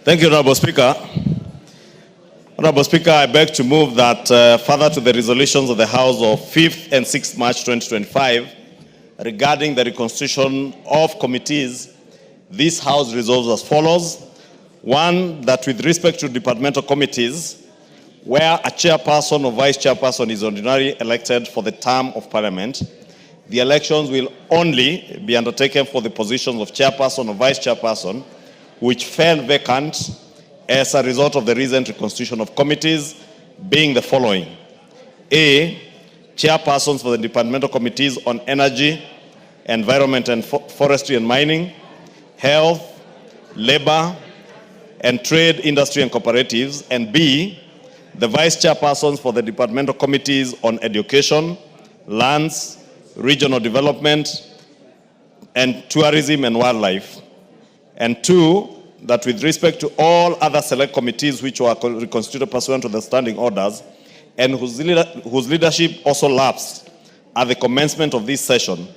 Thank you, Honorable Speaker. Honorable Speaker, I beg to move that further to the resolutions of the House of 5th and 6th March 2025 regarding the reconstitution of committees, this House resolves as follows. One, that with respect to departmental committees, where a chairperson or vice chairperson is ordinarily elected for the term of Parliament, the elections will only be undertaken for the positions of chairperson or vice chairperson, which fell vacant as a result of the recent reconstitution of committees, being the following. A, chairpersons for the departmental committees on energy, environment and forestry and mining, health, labor, and trade, industry and cooperatives. And B, the vice chairpersons for the departmental committees on education, lands, regional development, and tourism and wildlife. And two, that with respect to all other select committees which were reconstituted pursuant to the standing orders and whose leadership also lapsed at the commencement of this session,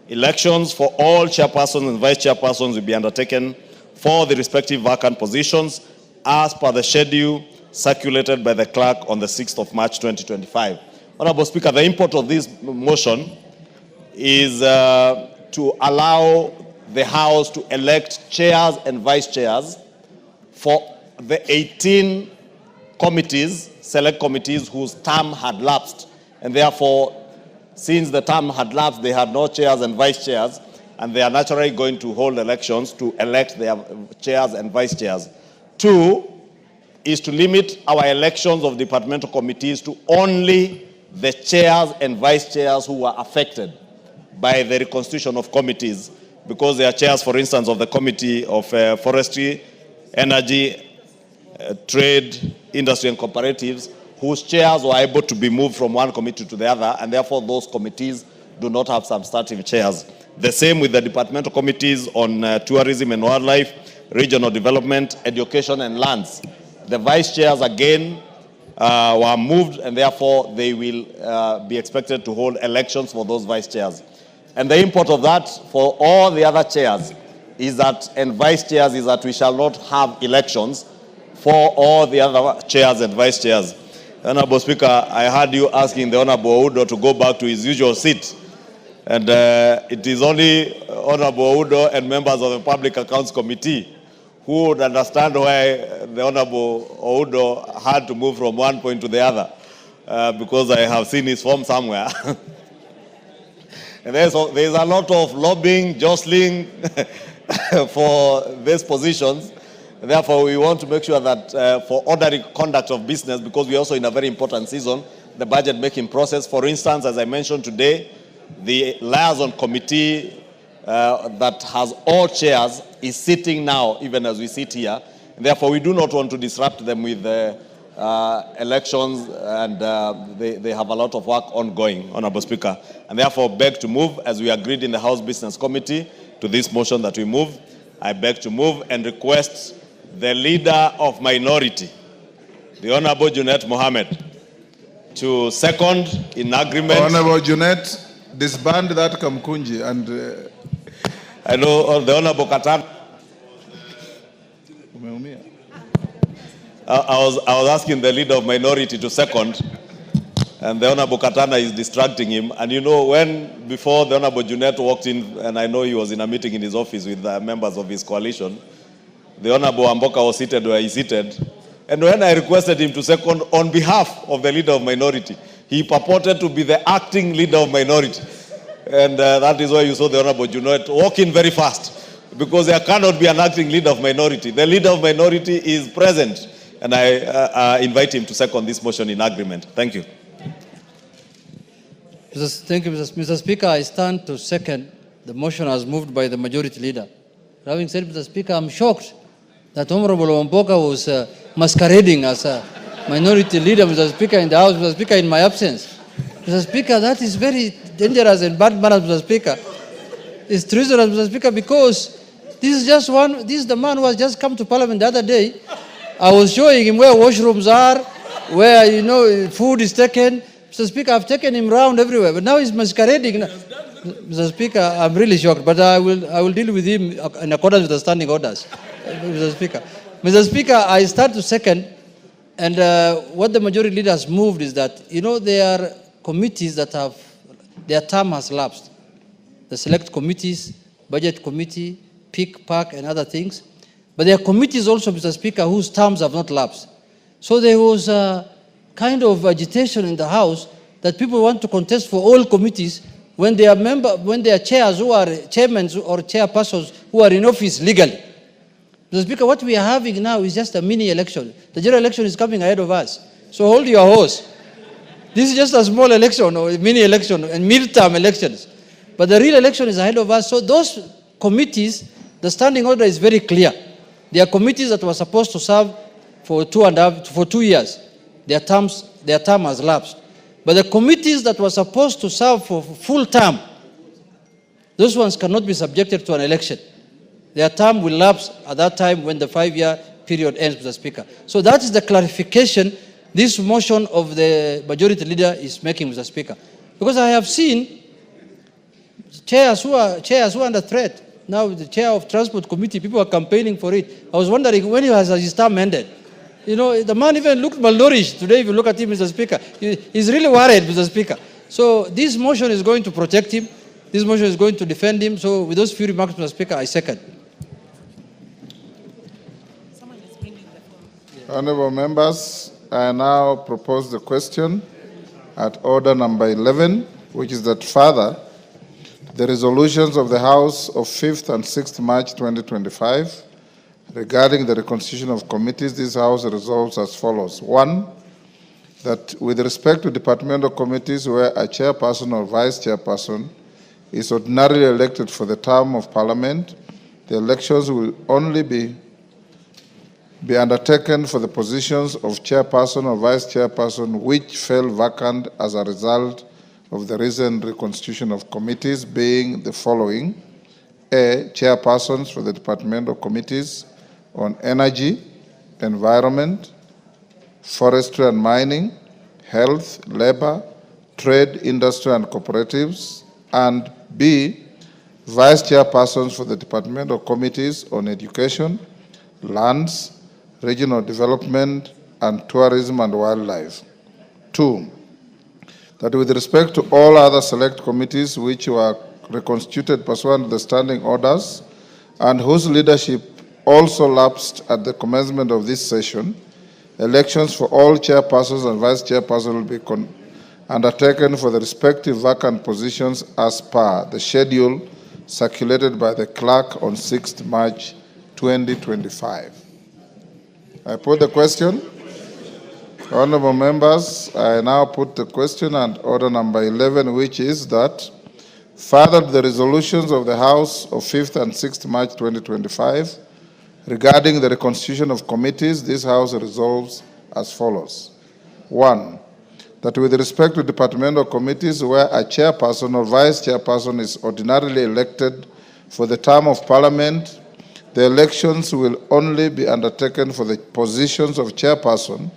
elections for all chairpersons and vice chairpersons will be undertaken for the respective vacant positions as per the schedule circulated by the clerk on the 6th of March 2025. Honorable Speaker, the import of this motion is to allow the House to elect chairs and vice chairs for the 18 committees, select committees whose term had lapsed. And therefore, since the term had lapsed, they had no chairs and vice chairs, and they are naturally going to hold elections to elect their chairs and vice chairs. Two is to limit our elections of departmental committees to only the chairs and vice chairs who were affected by the reconstitution of committees, because they are chairs, for instance, of the Committee of Forestry, Energy, Trade, Industry and Cooperatives, whose chairs were able to be moved from one committee to the other, and therefore those committees do not have substantive chairs. The same with the departmental committees on tourism and wildlife, regional development, education and lands. The vice chairs again were moved, and therefore they will be expected to hold elections for those vice chairs. And the import of that for all the other chairs is that, and vice chairs, is that we shall not have elections for all the other chairs and vice chairs. Honorable Speaker, I heard you asking the Honorable Oudo to go back to his usual seat. And it is only Honorable Oudo and members of the Public Accounts Committee who would understand why the Honorable Oudo had to move from one point to the other, because I have seen his form somewhere. And there's a lot of lobbying, jostling for these positions. Therefore, we want to make sure that for orderly conduct of business, because we're also in a very important season, the budget making process. For instance, as I mentioned today, the liaison committee that has all chairs is sitting now, even as we sit here. And therefore, we do not want to disrupt them with elections, and they have a lot of work ongoing, Honorable Speaker. And therefore, beg to move, as we agreed in the House Business Committee, to this motion that we move. I beg to move and request the Leader of Minority, the Honorable Junet Mohammed, to second in agreement. Honorable Junet, disband that Kamkunji, and I know the Honorable Katan. I was asking the Leader of Minority to second, and the Honorable Katana is distracting him. And you know, before the Honorable Junet walked in, and I know he was in a meeting in his office with members of his coalition, the Honorable Amboka was seated where he seated. And when I requested him to second on behalf of the Leader of Minority, he purported to be the acting Leader of Minority. And that is why you saw the Honorable Junet walking very fast, because there cannot be an acting Leader of Minority. The Leader of Minority is present. And I invite him to second this motion in agreement. Thank you. Thank you, Mr. Speaker. I stand to second the motion as moved by the majority leader. Having said, Mr. Speaker, I'm shocked that Honorable Wamboka was masquerading as a minority leader, Mr. Speaker, in the House, Mr. Speaker, in my absence. Mr. Speaker, that is very dangerous and bad manners, Mr. Speaker. It's treasonous, Mr. Speaker, because this is the man who has just come to Parliament the other day. I was showing him where washrooms are, where, food is taken. Mr. Speaker, I've taken him around everywhere, but now he's masquerading. Mr. Speaker, I'm really shocked, but I will deal with him in accordance with the standing orders, Mr. Speaker. Mr. Speaker, I start to second, and what the majority leader has moved is that, there are committees that have, their term has lapsed. The select committees, budget committee, PIC, PAC, and other things. But there are committees also, Mr. Speaker, whose terms have not lapsed. So there was a kind of agitation in the House that people want to contest for all committees when they are chairs who are chairmen or chairpersons who are in office legally. Mr. Speaker, what we are having now is just a mini election. The general election is coming ahead of us. So hold your horse. This is just a small election or a mini election and mid-term elections. But the real election is ahead of us. So those committees, the standing order is very clear. There are committees that were supposed to serve for 2 years. Their term has lapsed. But the committees that were supposed to serve for full term, those ones cannot be subjected to an election. Their term will lapse at that time when the 5-year period ends, Mr. Speaker. So that is the clarification this motion of the majority leader is making, Mr. Speaker. Because I have seen chairs who are under threat. Now the chair of Transport Committee, people are campaigning for it. I was wondering when has his term ended. The man even looked malnourished today. If you look at him, Mr. Speaker, he's really worried, Mr. Speaker. So this motion is going to protect him. This motion is going to defend him. So with those few remarks, Mr. Speaker, I second. Honorable members, I now propose the question at order number 11, which is that further, the resolutions of the House of 5th and 6th March 2025 regarding the reconstitution of committees, this House resolves as follows. 1, that with respect to departmental committees where a chairperson or vice chairperson is ordinarily elected for the term of Parliament, the elections will only be undertaken for the positions of chairperson or vice chairperson which fell vacant as a result of the recent reconstitution of committees, being the following. A, chairpersons for the departmental committees on energy, environment, forestry and mining, health, labor, trade, industry and cooperatives, and B, vice chairpersons for the departmental committees on education, lands, regional development, and tourism and wildlife. 2, that with respect to all other select committees which were reconstituted pursuant to the standing orders and whose leadership also lapsed at the commencement of this session, elections for all chairpersons and vice chairpersons will be undertaken for the respective vacant positions as per the schedule circulated by the clerk on 6th March 2025. I put the question. Honorable members, I now put the question and order number 11, which is that further the resolutions of the House of 5th and 6th March 2025 regarding the reconstitution of committees, this House resolves as follows. 1, that with respect to departmental committees where a chairperson or vice chairperson is ordinarily elected for the term of Parliament, the elections will only be undertaken for the positions of chairperson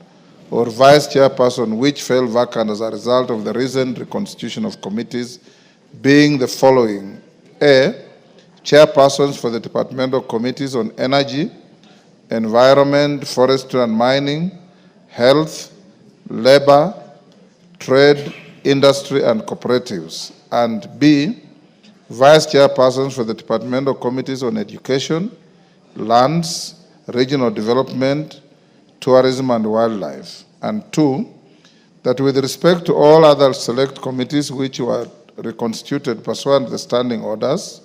or vice chairperson which fell vacant as a result of the recent reconstitution of committees, being the following. A, chairpersons for the departmental committees on energy, environment, forestry and mining, health, labor, trade, industry and cooperatives, and B, vice chairpersons for the departmental committees on education, lands, regional development, tourism and wildlife, and 2, that with respect to all other select committees which were reconstituted pursuant to the standing orders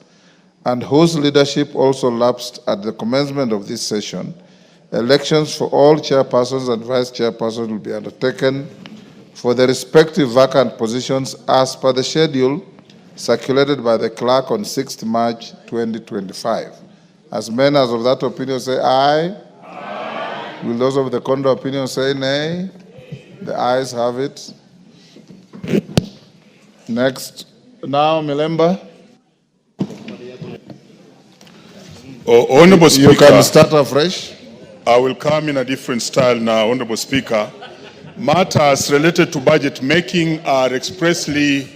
and whose leadership also lapsed at the commencement of this session, elections for all chairpersons and vice chairpersons will be undertaken for the respective vacant positions as per the schedule circulated by the clerk on 6th March 2025. As many as of that opinion say aye. Aye. Will those of the contrary opinion say nay? The ayes have it. Next. Now, Milemba. Honorable Speaker, you can start afresh. I will come in a different style now, Honorable Speaker. Matters related to budget making are expressly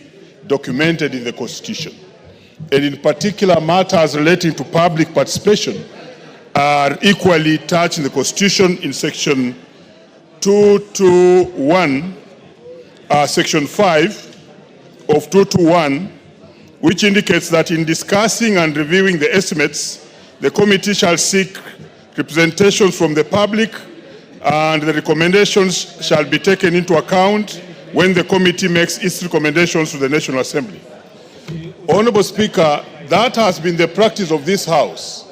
documented in the Constitution. And in particular, matters relating to public participation are equally touched in the Constitution in Section 221, Section 5 of 221, which indicates that in discussing and reviewing the estimates, the committee shall seek representations from the public, and the recommendations shall be taken into account when the committee makes its recommendations to the National Assembly. Honorable Speaker, that has been the practice of this House,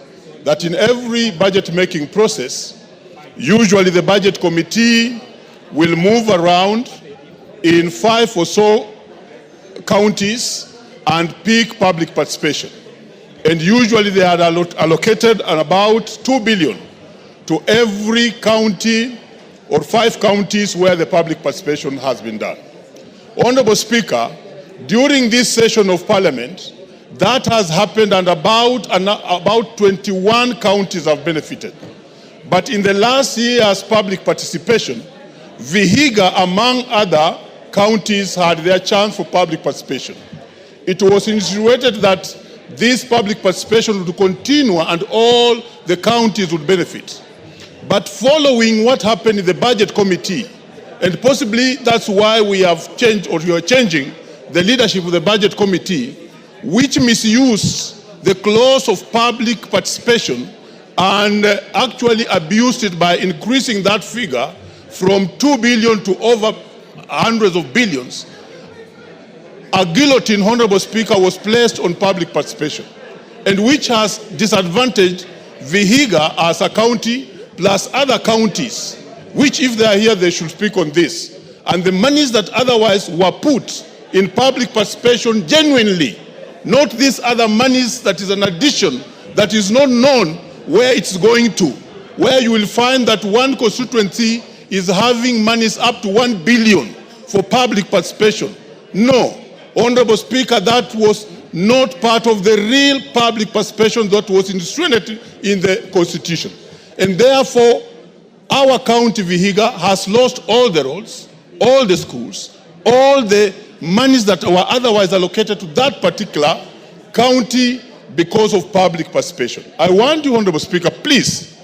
that in every budget-making process, usually the budget committee will move around in 5 or so counties and pick public participation. And usually they are allocated about 2 billion to every county or 5 counties where the public participation has been done. Honorable Speaker, during this session of Parliament, that has happened, and about 21 counties have benefited. But in the last year's public participation, Vihiga, among other counties, had their chance for public participation. It was insinuated that this public participation would continue and all the counties would benefit. But following what happened in the budget committee, and possibly that's why we have changed, or you are changing the leadership of the budget committee, which misused the clause of public participation and actually abused it by increasing that figure from 2 billion to over hundreds of billions. A guillotine, Honorable Speaker, was placed on public participation, and which has disadvantaged Vihiga as a county plus other counties, which if they are here, they should speak on this. And the monies that otherwise were put in public participation genuinely, not these other monies that is an addition that is not known where it's going to, where you will find that one constituency is having monies up to 1 billion for public participation. No, Honorable Speaker, that was not part of the real public participation that was instrumented in the Constitution. And therefore, our county, Vihiga, has lost all the roads, all the schools, all the monies that were otherwise allocated to that particular county because of public participation. I want you, Honorable Speaker, please,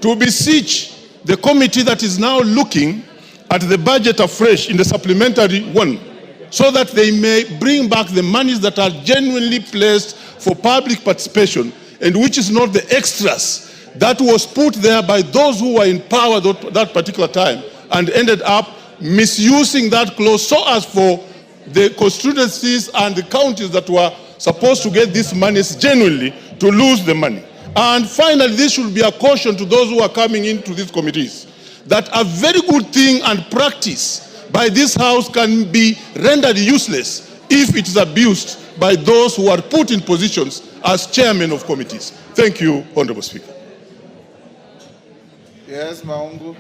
to beseech the committee that is now looking at the budget afresh in the supplementary one, so that they may bring back the monies that are genuinely placed for public participation, and which is not the extras that was put there by those who were in power that particular time and ended up misusing that clause so as for the constituencies and the counties that were supposed to get these monies genuinely to lose the money. And finally, this should be a caution to those who are coming into these committees, that a very good thing and practice by this House can be rendered useless if it is abused by those who are put in positions as chairmen of committees. Thank you, Honorable Speaker. Yes, Maungu.